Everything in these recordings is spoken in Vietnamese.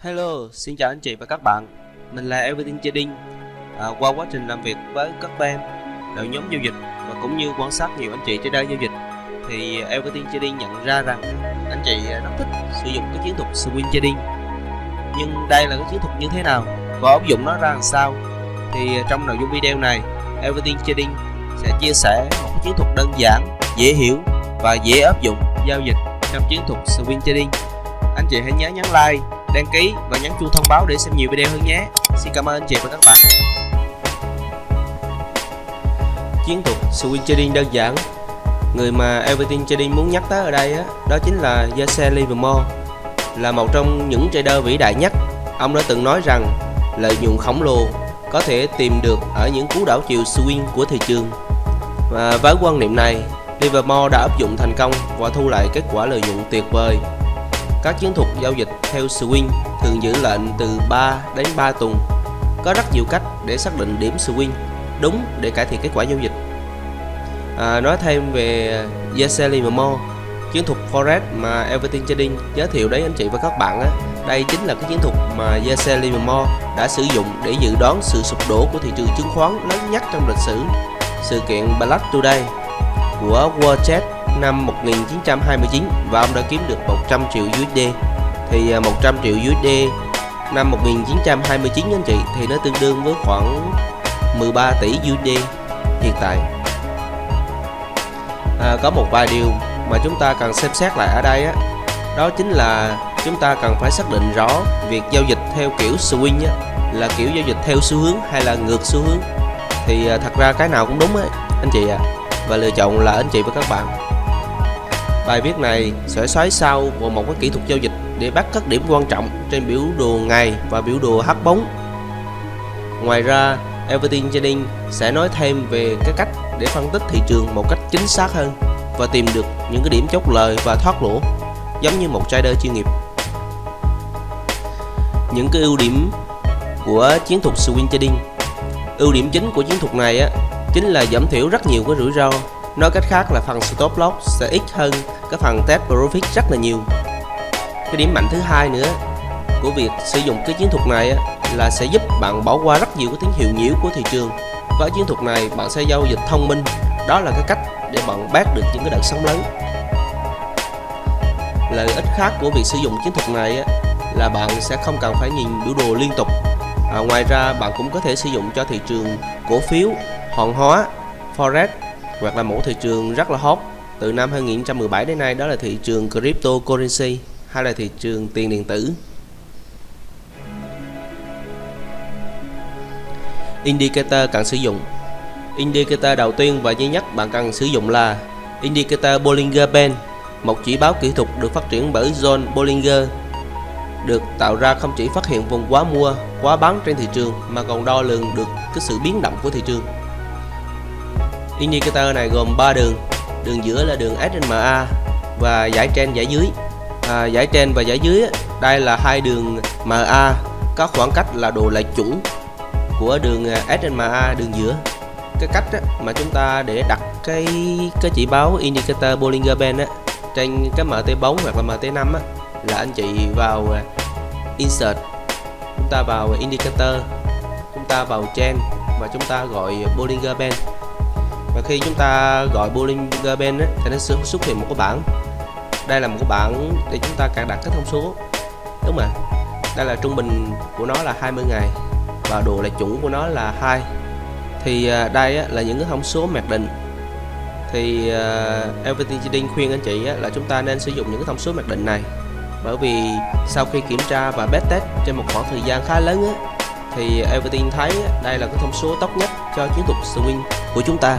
Hello, xin chào anh chị và các bạn. Mình là Everything Trading. Qua quá trình làm việc với các bên, đội nhóm giao dịch và cũng như quan sát nhiều anh chị trader giao dịch, thì Everything Trading nhận ra rằng anh chị rất thích sử dụng cái chiến thuật swing trading. Nhưng đây là cái chiến thuật như thế nào và áp dụng nó ra làm sao? Thì trong nội dung video này, Everything Trading sẽ chia sẻ một cái chiến thuật đơn giản, dễ hiểu và dễ áp dụng giao dịch trong chiến thuật swing trading. Anh chị hãy nhớ nhấn like, đăng ký và nhấn chuông thông báo để xem nhiều video hơn nhé. Xin cảm ơn anh chị và các bạn. Chiến thuật swing trading đơn giản, người mà Everything Trading muốn nhắc tới ở đây đó chính là Jesse Livermore, là một trong những trader vĩ đại nhất. Ông đã từng nói rằng lợi nhuận khổng lồ có thể tìm được ở những cú đảo chiều swing của thị trường. Và với quan niệm này, Livermore đã áp dụng thành công và thu lại kết quả lợi nhuận tuyệt vời. Các chiến thuật giao dịch theo swing thường giữ lệnh từ 3 đến 3 tuần. Có rất nhiều cách để xác định điểm swing đúng để cải thiện kết quả giao dịch. Nói thêm về Jesse Livermore, chiến thuật Forex mà Everything Trading giới thiệu đến anh chị và các bạn đây chính là cái chiến thuật mà Jesse Livermore đã sử dụng để dự đoán sự sụp đổ của thị trường chứng khoán lớn nhất trong lịch sử, sự kiện Black Today của Wall Street năm 1929, và ông đã kiếm được 100 triệu USD. Thì 100 triệu USD năm 1929 anh chị thì nó tương đương với khoảng 13 tỷ USD hiện tại. Có một vài điều mà chúng ta cần xem xét lại ở đây đó chính là chúng ta cần phải xác định rõ việc giao dịch theo kiểu swing là kiểu giao dịch theo xu hướng hay là ngược xu hướng. Thì thật ra cái nào cũng đúng anh chị và lựa chọn là anh chị và các bạn. Bài viết này sẽ xoáy sâu vào một cái kỹ thuật giao dịch để bắt các điểm quan trọng trên biểu đồ ngày và biểu đồ H4. Ngoài ra, Everything Trading sẽ nói thêm về cái cách để phân tích thị trường một cách chính xác hơn và tìm được những cái điểm chốt lời và thoát lỗ giống như một trader chuyên nghiệp. Những cái ưu điểm của chiến thuật swing trading. Ưu điểm chính của chiến thuật này chính là giảm thiểu rất nhiều cái rủi ro. Nói cách khác là phần stop loss sẽ ít hơn cái phần take profit rất là nhiều. Cái điểm mạnh thứ hai nữa của việc sử dụng cái chiến thuật này là sẽ giúp bạn bỏ qua rất nhiều cái tín hiệu nhiễu của thị trường. Với chiến thuật này bạn sẽ giao dịch thông minh, đó là cái cách để bạn bắt được những cái đợt sóng lớn. Lợi ích khác của việc sử dụng chiến thuật này là bạn sẽ không cần phải nhìn biểu đồ liên tục. Ngoài ra bạn cũng có thể sử dụng cho thị trường cổ phiếu, hàng hóa, forex, hoặc là một thị trường rất là hot từ năm 2017 đến nay, đó là thị trường cryptocurrency hay là thị trường tiền điện tử. Indicator cần sử dụng. Indicator đầu tiên và duy nhất bạn cần sử dụng là Indicator Bollinger Band, một chỉ báo kỹ thuật được phát triển bởi John Bollinger, được tạo ra không chỉ phát hiện vùng quá mua, quá bán trên thị trường mà còn đo lường được cái sự biến động của thị trường. Indicator này gồm 3 đường. Đường giữa là đường SMA và dải trên dải dưới. Dải trên và dải dưới đây là hai đường MA có khoảng cách là độ lệch chuẩn của đường SMA đường giữa. Cái cách mà chúng ta để đặt cái chỉ báo Indicator Bollinger Band trên cái MT4 hoặc là MT5 là anh chị vào Insert, chúng ta vào Indicator, chúng ta vào Trend và chúng ta gọi Bollinger Band. Và khi chúng ta gọi Bollinger Band thì nó sẽ xuất hiện một cái bảng. Đây là một cái bảng để chúng ta cài đặt cái thông số, đúng mà. Đây là trung bình của nó là 20 ngày và độ lệch chuẩn của nó là 2. Thì đây là những cái thông số mặc định. Thì Everything Trading khuyên anh chị là chúng ta nên sử dụng những cái thông số mặc định này, bởi vì sau khi kiểm tra và backtest trên một khoảng thời gian khá lớn thì Everything thấy đây là cái thông số tốt nhất cho chiến thuật swing của chúng ta.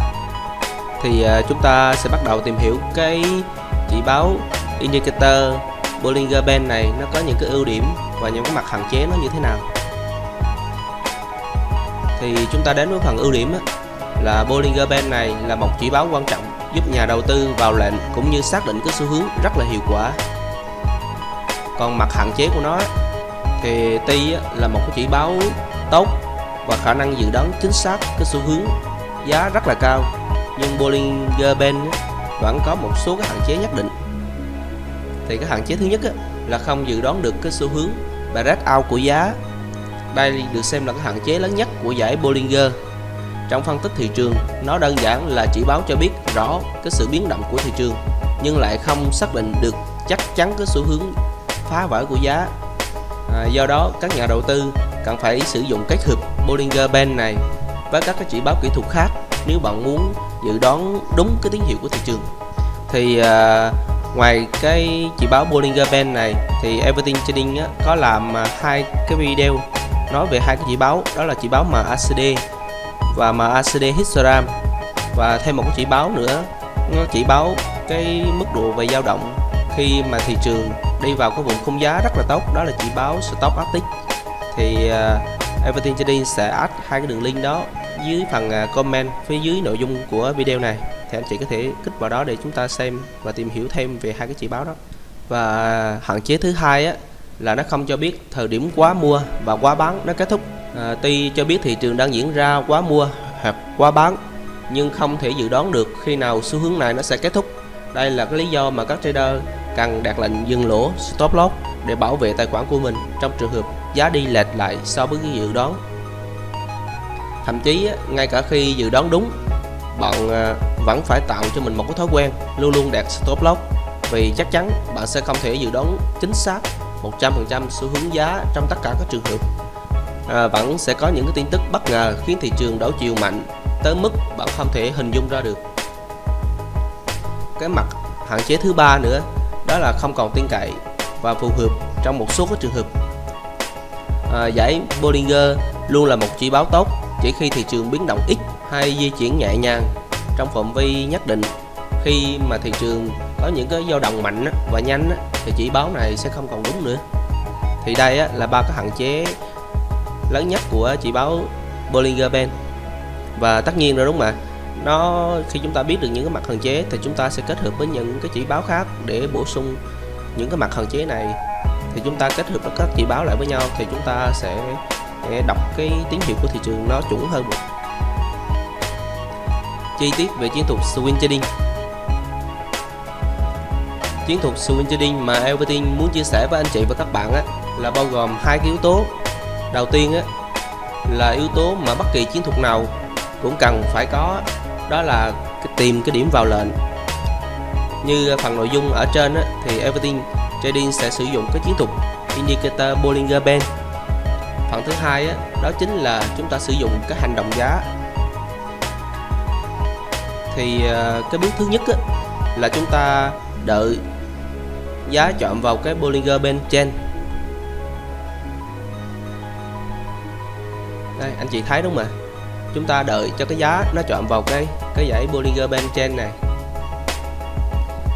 Thì chúng ta sẽ bắt đầu tìm hiểu cái chỉ báo Indicator Bollinger Band này nó có những cái ưu điểm và những cái mặt hạn chế nó như thế nào. Thì chúng ta đến với phần ưu điểm là Bollinger Band này là một chỉ báo quan trọng giúp nhà đầu tư vào lệnh cũng như xác định cái xu hướng rất là hiệu quả. Còn mặt hạn chế của nó thì tuy là một cái chỉ báo tốt và khả năng dự đoán chính xác cái xu hướng giá rất là cao, nhưng Bollinger Band vẫn có một số cái hạn chế nhất định. Thì cái hạn chế thứ nhất là không dự đoán được cái xu hướng breakout của giá. Đây được xem là cái hạn chế lớn nhất của giải Bollinger. Trong phân tích thị trường, nó đơn giản là chỉ báo cho biết rõ cái sự biến động của thị trường, nhưng lại không xác định được chắc chắn cái xu hướng phá vỡ của giá. Do đó, các nhà đầu tư cần phải sử dụng kết hợp Bollinger Band này với các cái chỉ báo kỹ thuật khác nếu bạn muốn dự đoán đúng cái tín hiệu của thị trường. Thì ngoài cái chỉ báo Bollinger Band này thì Everything Trading có làm hai cái video nói về hai cái chỉ báo, đó là chỉ báo MACD và MACD histogram, và thêm một cái chỉ báo nữa, nó chỉ báo cái mức độ về dao động khi mà thị trường đi vào cái vùng khung giá rất là tốt, đó là chỉ báo Stop Arctic. Thì Everything Trading sẽ add hai cái đường link đó dưới phần comment phía dưới nội dung của video này, thì anh chị có thể kích vào đó để chúng ta xem và tìm hiểu thêm về hai cái chỉ báo đó. Và hạn chế thứ hai là nó không cho biết thời điểm quá mua và quá bán nó kết thúc. Tuy cho biết thị trường đang diễn ra quá mua hoặc quá bán, nhưng không thể dự đoán được khi nào xu hướng này nó sẽ kết thúc. Đây là cái lý do mà các trader cần đặt lệnh dừng lỗ stop loss để bảo vệ tài khoản của mình trong trường hợp giá đi lệch lại so với cái dự đoán. Thậm chí ngay cả khi dự đoán đúng, bạn vẫn phải tạo cho mình một cái thói quen luôn luôn đặt stop loss, vì chắc chắn bạn sẽ không thể dự đoán chính xác 100% xu hướng giá trong tất cả các trường hợp. Vẫn sẽ có những cái tin tức bất ngờ khiến thị trường đảo chiều mạnh tới mức bạn không thể hình dung ra được. Cái mặt hạn chế thứ ba nữa đó là không còn tin cậy và phù hợp trong một số các trường hợp. Giải Bollinger luôn là một chỉ báo tốt chỉ khi thị trường biến động ít hay di chuyển nhẹ nhàng trong phạm vi nhất định. Khi mà thị trường có những cái dao động mạnh và nhanh thì chỉ báo này sẽ không còn đúng nữa. Thì đây là ba cái hạn chế lớn nhất của chỉ báo Bollinger Band. Và tất nhiên rồi đúng mà, nó khi chúng ta biết được những cái mặt hạn chế thì chúng ta sẽ kết hợp với những cái chỉ báo khác để bổ sung những cái mặt hạn chế này. Thì chúng ta kết hợp các chỉ báo lại với nhau thì chúng ta sẽ đọc cái tín hiệu của thị trường nó chuẩn hơn một. Chi tiết về chiến thuật swing trading. Chiến thuật swing trading mà Everything muốn chia sẻ với anh chị và các bạn là bao gồm hai cái yếu tố. Đầu tiên là yếu tố mà bất kỳ chiến thuật nào cũng cần phải có, đó là tìm cái điểm vào lệnh. Như phần nội dung ở trên thì Everything Trading sẽ sử dụng cái chiến thuật Indicator Bollinger Band. Phần thứ hai đó chính là chúng ta sử dụng cái hành động giá. Thì cái bước thứ nhất là chúng ta đợi giá chạm vào cái Bollinger Band trên. Đây anh chị thấy đúng không ạ? Chúng ta đợi cho cái giá nó chạm vào cái dãy Bollinger Band trên này.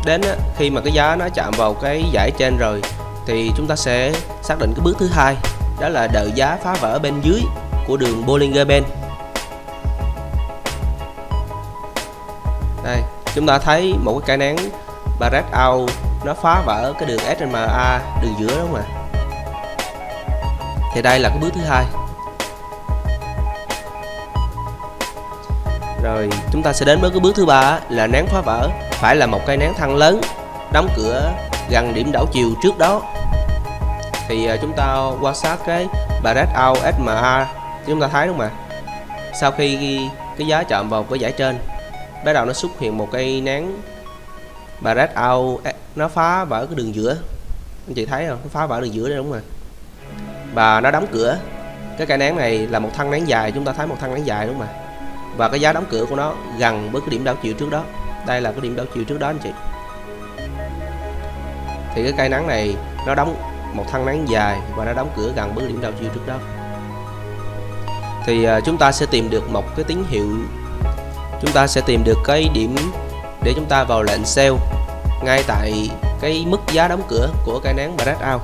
Đến khi mà cái giá nó chạm vào cái dãy trên rồi thì chúng ta sẽ xác định cái bước thứ hai, đó là đợi giá phá vỡ bên dưới của đường Bollinger Band. Đây, chúng ta thấy một cái cây nén breakout nó phá vỡ cái đường SMA đường giữa đúng không ạ? Thì đây là cái bước thứ hai. Rồi chúng ta sẽ đến với cái bước thứ ba là nén phá vỡ phải là một cây nén thăng lớn đóng cửa gần điểm đảo chiều trước đó. Thì chúng ta quan sát cái breakout SMA, chúng ta thấy đúng không ạ? Sau khi cái giá chạm vào cái dãy trên, bắt đầu nó xuất hiện một cây nén breakout, nó phá vỡ cái đường giữa. Anh chị thấy không? Nó phá vỡ đường giữa đây đúng rồi. Và nó đóng cửa. Cái cây nén này là một thân nén dài, chúng ta thấy một thân nén dài đúng không ạ? Và cái giá đóng cửa của nó gần với cái điểm đảo chiều trước đó. Đây là cái điểm đảo chiều trước đó anh chị. Thì cái cây nắng này nó đóng một thân nắng dài và nó đóng cửa gần với điểm đảo chiều trước đó. Thì chúng ta sẽ tìm được một cái tín hiệu, chúng ta sẽ tìm được cái điểm để chúng ta vào lệnh sell ngay tại cái mức giá đóng cửa của cây nắng breakout.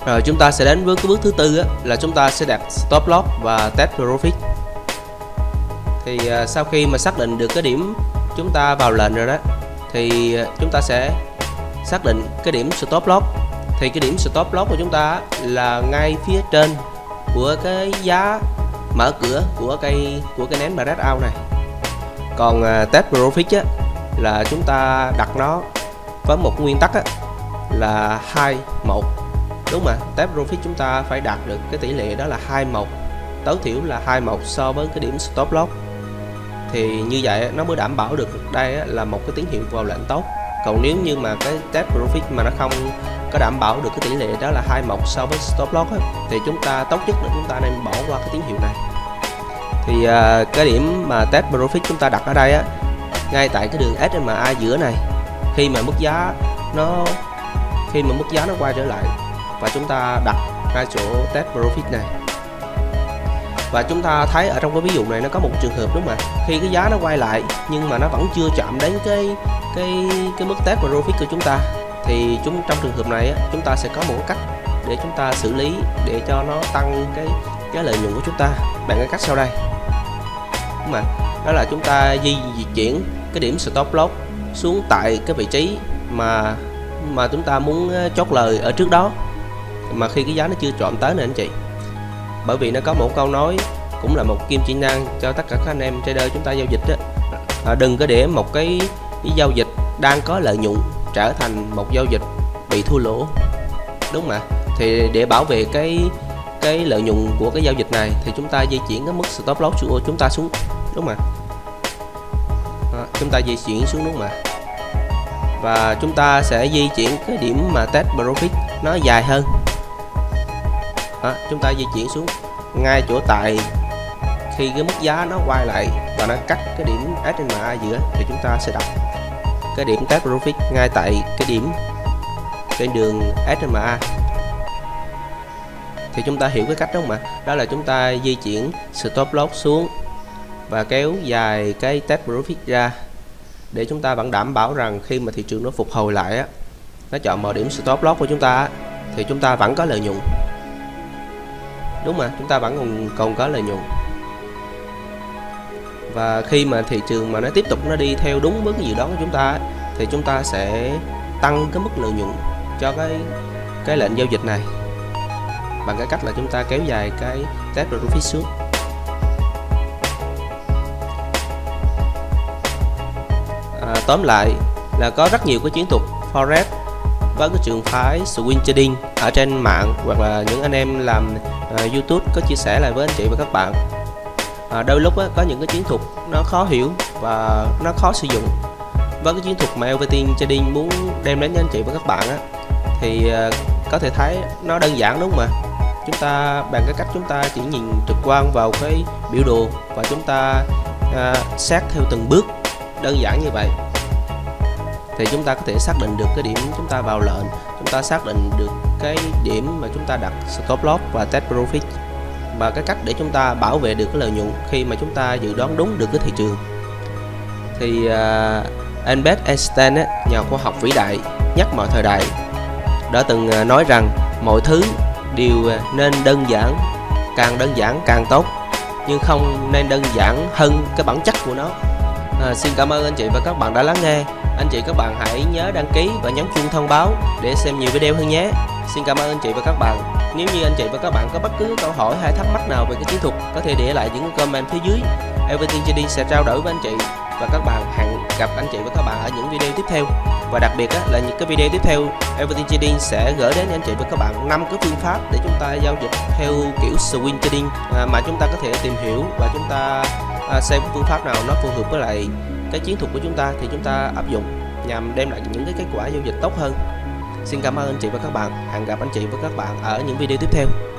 Rồi chúng ta sẽ đến với cái bước thứ tư là chúng ta sẽ đặt stop loss và test profit. Thì sau khi mà xác định được cái điểm chúng ta vào lệnh rồi đó, thì chúng ta sẽ xác định cái điểm stop loss. Thì cái điểm stop loss của chúng ta là ngay phía trên của cái giá mở cửa của cây nén breakout này. Còn test profit là chúng ta đặt nó với một nguyên tắc là 2-1, đúng mà. Test profit chúng ta phải đạt được cái tỷ lệ đó là 2-1, tối thiểu là 2-1 so với cái điểm stop loss. Thì như vậy nó mới đảm bảo được đây là một cái tín hiệu vào lệnh tốt. Còn nếu như mà cái test profit mà nó không có đảm bảo được cái tỷ lệ đó là 2-1 so với stop loss thì chúng ta tốt nhất là chúng ta nên bỏ qua cái tín hiệu này. Thì cái điểm mà test profit chúng ta đặt ở đây ngay tại cái đường SMA giữa này, khi mà mức giá nó quay trở lại và chúng ta đặt ngay chỗ test profit này. Và chúng ta thấy ở trong cái ví dụ này nó có một trường hợp, đúng mà, khi cái giá nó quay lại nhưng mà nó vẫn chưa chạm đến cái mức test profit của chúng ta, thì trong trường hợp này chúng ta sẽ có một cách để chúng ta xử lý để cho nó tăng cái lợi nhuận của chúng ta bằng cái cách sau đây, đúng mà. Đó là chúng ta di chuyển cái điểm stop loss xuống tại cái vị trí mà chúng ta muốn chốt lời ở trước đó, mà khi cái giá nó chưa chạm tới nè anh chị. Bởi vì nó có một câu nói cũng là một kim chỉ nam cho tất cả các anh em trader chúng ta giao dịch đó. Đừng có để một cái giao dịch đang có lợi nhuận trở thành một giao dịch bị thua lỗ, đúng mà. Thì để bảo vệ cái lợi nhuận của cái giao dịch này thì chúng ta di chuyển cái mức stop loss của chúng ta xuống, đúng mà. Chúng ta di chuyển xuống, đúng mà. Và chúng ta sẽ di chuyển cái điểm mà test profit nó dài hơn. Chúng ta di chuyển xuống ngay chỗ tại khi cái mức giá nó quay lại và nó cắt cái điểm SMA giữa, thì chúng ta sẽ đặt cái điểm test profit ngay tại cái điểm trên đường SMA. Thì chúng ta hiểu cái cách đó mà. Đó là chúng ta di chuyển stop loss xuống và kéo dài cái test profit ra để chúng ta vẫn đảm bảo rằng khi mà thị trường nó phục hồi lại nó chọn vào điểm stop loss của chúng ta thì chúng ta vẫn có lợi nhuận, đúng mà, chúng ta vẫn còn có lợi nhuận. Và khi mà thị trường mà nó tiếp tục nó đi theo đúng với cái dự đoán của chúng ta thì chúng ta sẽ tăng cái mức lợi nhuận cho cái lệnh giao dịch này bằng cái cách là chúng ta kéo dài cái test profit xuống. Tóm lại là có rất nhiều cái chiến thuật forex với cái trường phái swing trading ở trên mạng, hoặc là những anh em làm YouTube có chia sẻ lại với anh chị và các bạn. Đôi lúc có những cái chiến thuật nó khó hiểu và nó khó sử dụng. Với cái chiến thuật mà LVT trading muốn đem đến cho anh chị và các bạn thì có thể thấy nó đơn giản, đúng không ạ? Chúng ta bằng cái cách chúng ta chỉ nhìn trực quan vào cái biểu đồ và chúng ta xét theo từng bước đơn giản như vậy thì chúng ta có thể xác định được cái điểm chúng ta vào lệnh, chúng ta xác định được cái điểm mà chúng ta đặt stop loss và test profit, và cái cách để chúng ta bảo vệ được cái lợi nhuận khi mà chúng ta dự đoán đúng được cái thị trường. Thì Albert Einstein nhà khoa học vĩ đại nhất mọi thời đại đã từng nói rằng mọi thứ đều nên đơn giản, càng đơn giản càng tốt, nhưng không nên đơn giản hơn cái bản chất của nó. Xin cảm ơn anh chị và các bạn đã lắng nghe. Anh chị các bạn hãy nhớ đăng ký và nhấn chuông thông báo để xem nhiều video hơn nhé. Xin cảm ơn anh chị và các bạn. Nếu như anh chị và các bạn có bất cứ câu hỏi hay thắc mắc nào về cái chiến thuật, có thể để lại những comment phía dưới. Everything Trading sẽ trao đổi với anh chị và các bạn. Hẹn gặp anh chị và các bạn ở những video tiếp theo. Và đặc biệt là những cái video tiếp theo, Everything Trading sẽ gửi đến anh chị và các bạn 5 cái phương pháp để chúng ta giao dịch theo kiểu swing trading mà chúng ta có thể tìm hiểu và chúng ta xem phương pháp nào nó phù hợp với lại cái chiến thuật của chúng ta thì chúng ta áp dụng nhằm đem lại những cái kết quả giao dịch tốt hơn. Xin cảm ơn anh chị và các bạn. Hẹn gặp anh chị và các bạn ở những video tiếp theo.